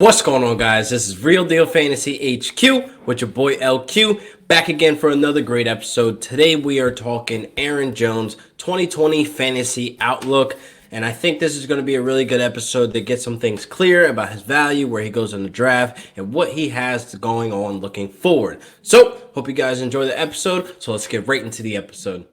What's going on, guys? This is Real Deal Fantasy HQ with your boy LQ, back again for another great episode. Today we are talking Aaron Jones 2020 Fantasy Outlook, and I think this is going to be a really good episode to get some things clear about his value, where he goes in the draft, and what he has going on looking forward. So, hope you guys enjoy the episode, so let's get right into the episode.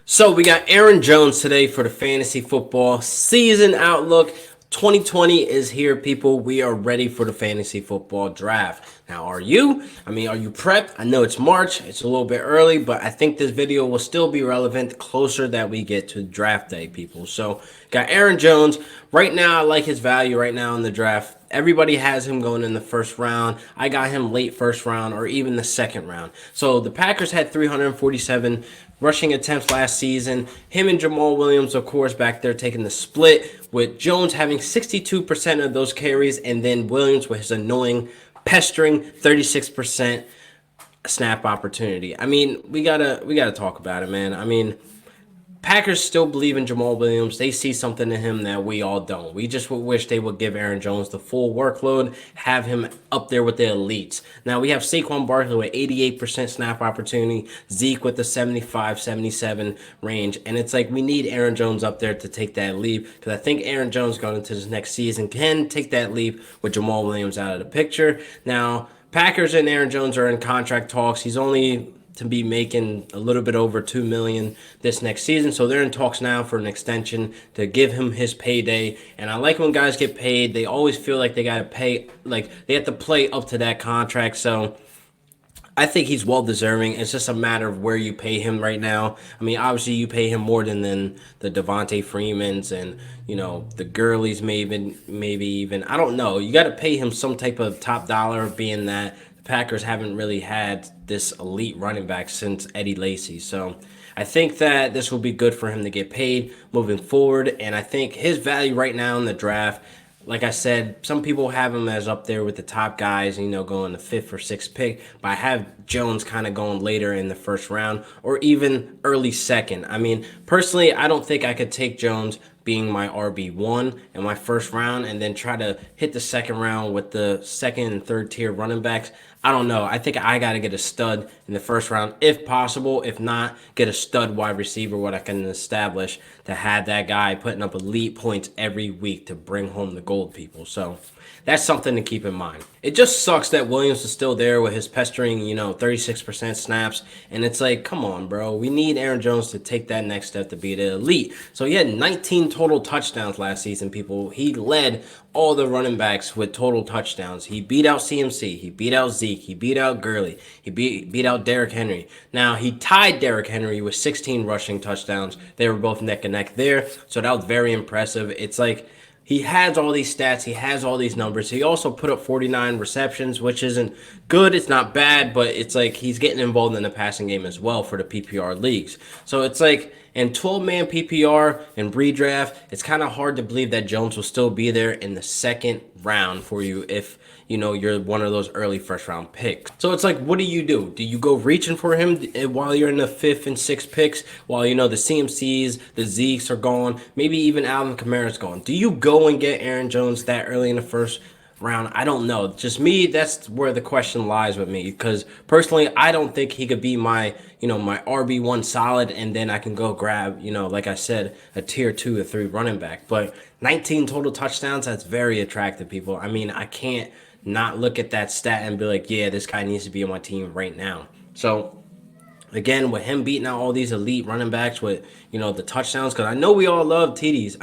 So we got Aaron Jones today for the fantasy football season outlook. 2020 is here, people. We are ready for the fantasy football draft. Now, are you? Are you prepped? I know it's March. It's a little bit early, but I think this video will still be relevant closer that we get to draft day, people. So, got Aaron Jones. Right now, I like his value right now in the draft. Everybody has him going in the first round. I got him late first round or even the second round. So, the Packers had 347 rushing attempts last season. Him and Jamal Williams, of course, back there taking the split, with Jones having 62% of those carries, and then Williams with his annoying, pestering 36% snap opportunity. We gotta talk about it, man. Packers still believe in Jamal Williams. They see something in him that we all don't. We just wish they would give Aaron Jones the full workload, have him up there with the elites. Now, we have Saquon Barkley with 88% snap opportunity, Zeke with the 75, 77 range, and it's like we need Aaron Jones up there to take that leap, because I think Aaron Jones going into this next season can take that leap with Jamal Williams out of the picture. Now, Packers and Aaron Jones are in contract talks. He's only to be making a little bit over $2 million this next season, so they're in talks now for an extension to give him his payday. And I like when guys get paid. They always feel like they got to pay, like they have to play up to that contract. So I think he's well deserving. It's just a matter of where you pay him right now. Obviously you pay him more than the Devontae Freemans and the Gurleys, maybe even I don't know. You got to pay him some type of top dollar, being that Packers haven't really had this elite running back since Eddie Lacy. So I think that this will be good for him to get paid moving forward. And I think his value right now in the draft, like I said, some people have him as up there with the top guys, going the 5th or 6th pick. But I have Jones kind of going later in the first round or even early second. Personally, I don't think I could take Jones being my RB1 in my first round and then try to hit the second round with the second and third tier running backs. I don't know. I think I got to get a stud in the first round if possible. If not, get a stud wide receiver, what I can establish to have that guy putting up elite points every week to bring home the gold, people. So that's something to keep in mind. It just sucks that Williams is still there with his pestering, 36% snaps. And it's like, come on, bro. We need Aaron Jones to take that next step to be the elite. So he had 19 total touchdowns last season, people. He led all the running backs with total touchdowns. He beat out CMC. He beat out Zeke. He beat out Gurley. He beat out Derrick Henry. Now, he tied Derrick Henry with 16 rushing touchdowns. They were both neck and neck there. So that was very impressive. It's like he has all these stats. He has all these numbers. He also put up 49 receptions, which isn't good. It's not bad, but it's like he's getting involved in the passing game as well for the PPR leagues. So it's like in 12-man PPR and redraft, it's kind of hard to believe that Jones will still be there in the second round for you if you're one of those early first-round picks. So it's like, what do? Do you go reaching for him while you're in the 5th and 6th picks, while the CMCs, the Zekes are gone, maybe even Alvin Kamara's gone? Do you go and get Aaron Jones that early in the first round? I don't know. Just me, that's where the question lies with me, because personally, I don't think he could be my my RB1 solid, and then I can go grab, like I said, a tier 2 or 3 running back. But 19 total touchdowns, that's very attractive, people. I can't not look at that stat and be like, yeah, this guy needs to be on my team right now. So again, with him beating out all these elite running backs with, the touchdowns, because I know we all love TDs.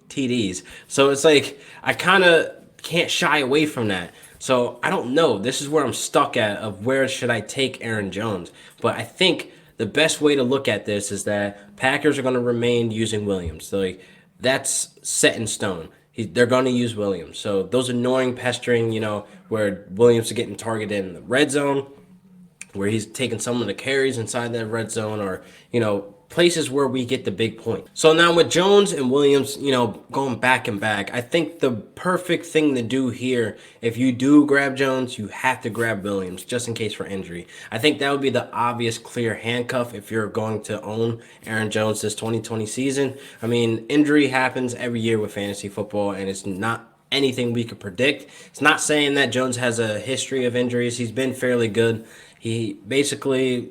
TDs. So it's like, I kind of can't shy away from that. So I don't know. This is where I'm stuck at, of where should I take Aaron Jones. But I think the best way to look at this is that Packers are going to remain using Williams. So like, that's set in stone. They're going to use Williams. So those annoying pestering, where Williams is getting targeted in the red zone, where he's taking some of the carries inside that red zone, or, places where we get the big point. So now with Jones and Williams, going back and back, I think the perfect thing to do here, if you do grab Jones, you have to grab Williams just in case for injury. I think that would be the obvious clear handcuff if you're going to own Aaron Jones this 2020 season. I mean, injury happens every year with fantasy football, and it's not anything we could predict. It's not saying that Jones has a history of injuries. He's been fairly good. He basically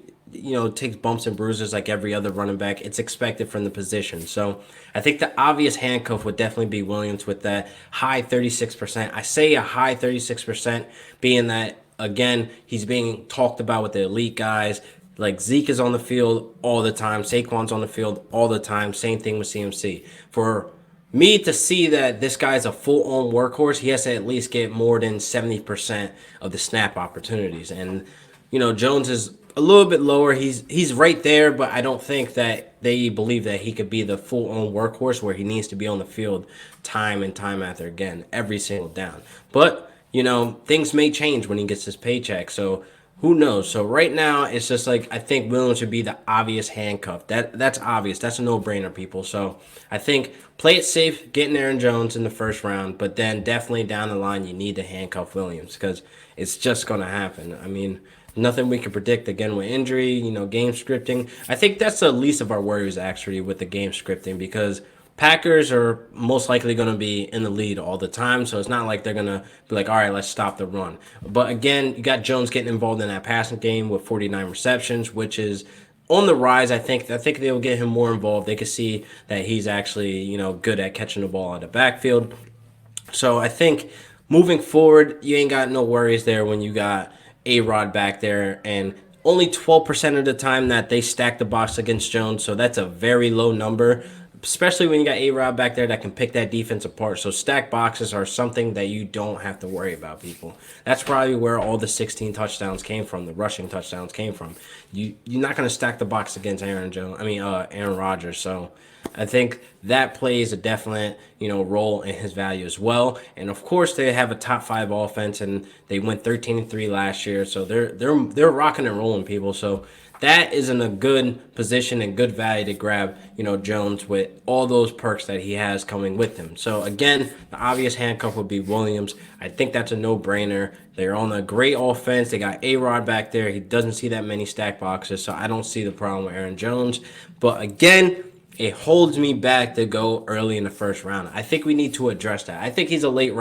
takes bumps and bruises like every other running back. It's expected from the position. So I think the obvious handcuff would definitely be Williams with that high 36%. I say a high 36% being that, again, he's being talked about with the elite guys. Like Zeke is on the field all the time. Saquon's on the field all the time. Same thing with CMC. For me to see that this guy's a full-on workhorse, he has to at least get more than 70% of the snap opportunities. And, Jones is a little bit lower. He's right there, but I don't think that they believe that he could be the full-on workhorse where he needs to be on the field time and time after again, every single down. But, things may change when he gets his paycheck. So who knows? So right now, it's just like I think Williams should be the obvious handcuff. That's obvious. That's a no-brainer, people. So I think play it safe, getting Aaron Jones in the first round, but then definitely down the line, you need to handcuff Williams because it's just going to happen. I mean, nothing we can predict again with injury, game scripting. I think that's the least of our worries actually with the game scripting because Packers are most likely going to be in the lead all the time, so it's not like they're going to be like, all right, let's stop the run. But again, you got Jones getting involved in that passing game with 49 receptions, which is on the rise. I think they'll get him more involved. They can see that he's actually, good at catching the ball out of the backfield. So I think moving forward, you ain't got no worries there when you got A-Rod back there, and only 12% of the time that they stack the box against Jones, so that's a very low number, especially when you got A-Rod back there that can pick that defense apart. So stack boxes are something that you don't have to worry about, people. That's probably where all the 16 touchdowns came from, the rushing touchdowns came from. You're not going to stack the box against Aaron Rodgers, so I think that plays a definite, role in his value as well. And of course, they have a top 5 offense, and they went 13-3 last year, so they're rocking and rolling, people. So that is in a good position and good value to grab, Jones with all those perks that he has coming with him. So again, the obvious handcuff would be Williams. I think that's a no-brainer. They're on a great offense. They got A-Rod back there. He doesn't see that many stack boxes, so I don't see the problem with Aaron Jones. But again, it holds me back to go early in the first round. I think we need to address that. I think he's a late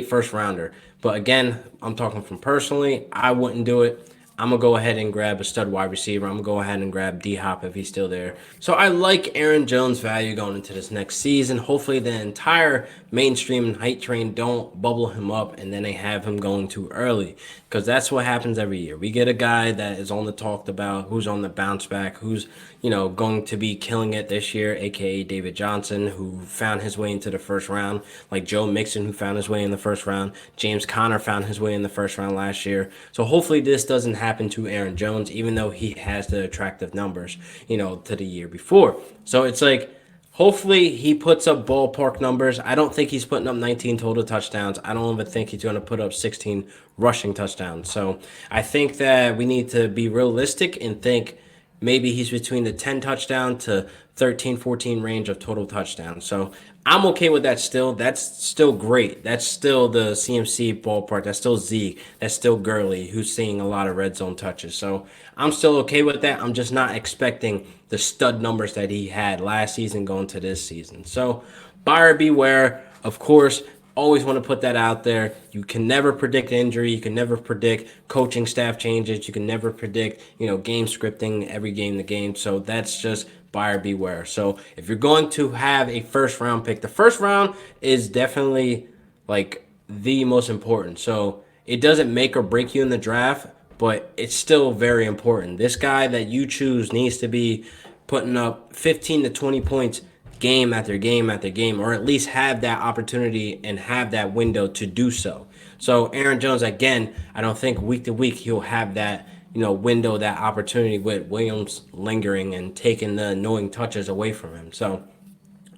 first rounder. But again, I'm talking from personally, I wouldn't do it. I'm going to go ahead and grab a stud wide receiver. I'm going to go ahead and grab D-Hop if he's still there. So I like Aaron Jones' value going into this next season. Hopefully the entire mainstream and hype train don't bubble him up and then they have him going too early, because that's what happens every year. We get a guy that is on the talked about, who's on the bounce back, who's going to be killing it this year, aka David Johnson, who found his way into the first round, like Joe Mixon, who found his way in the first round. James Conner found his way in the first round last year. So hopefully this doesn't happen to Aaron Jones, even though he has the attractive numbers, to the year before. So it's like, hopefully he puts up ballpark numbers. I don't think he's putting up 19 total touchdowns. I don't even think he's going to put up 16 rushing touchdowns. So I think that we need to be realistic and think maybe he's between the 10 touchdown to 13, 14 range of total touchdowns. So I'm okay with that still. That's still great. That's still the CMC ballpark. That's still Zeke. That's still Gurley, who's seeing a lot of red zone touches. So I'm still okay with that. I'm just not expecting the stud numbers that he had last season going to this season. So buyer beware. Of course, always want to put that out there. You can never predict injury. You can never predict coaching staff changes. You can never predict, game scripting every game to game. So that's just buyer beware. So if you're going to have a first round pick, the first round is definitely like the most important. So it doesn't make or break you in the draft, but it's still very important. This guy that you choose needs to be putting up 15 to 20 points game after game after game, or at least have that opportunity and have that window to do so. So Aaron Jones, again, I don't think week to week he'll have that, window, that opportunity with Williams lingering and taking the annoying touches away from him. So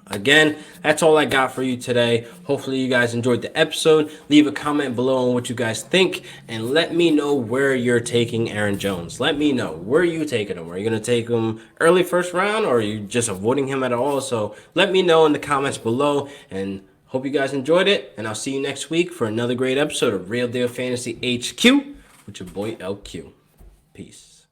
Again, that's all I got for you today. Hopefully you guys enjoyed the episode. Leave a comment below on what you guys think, and let me know where you're taking Aaron Jones. Let me know, where are you taking him? Are you going to take him early first round, or are you just avoiding him at all? So let me know in the comments below, and hope you guys enjoyed it, and I'll see you next week for another great episode of Real Deal Fantasy HQ with your boy LQ. Peace.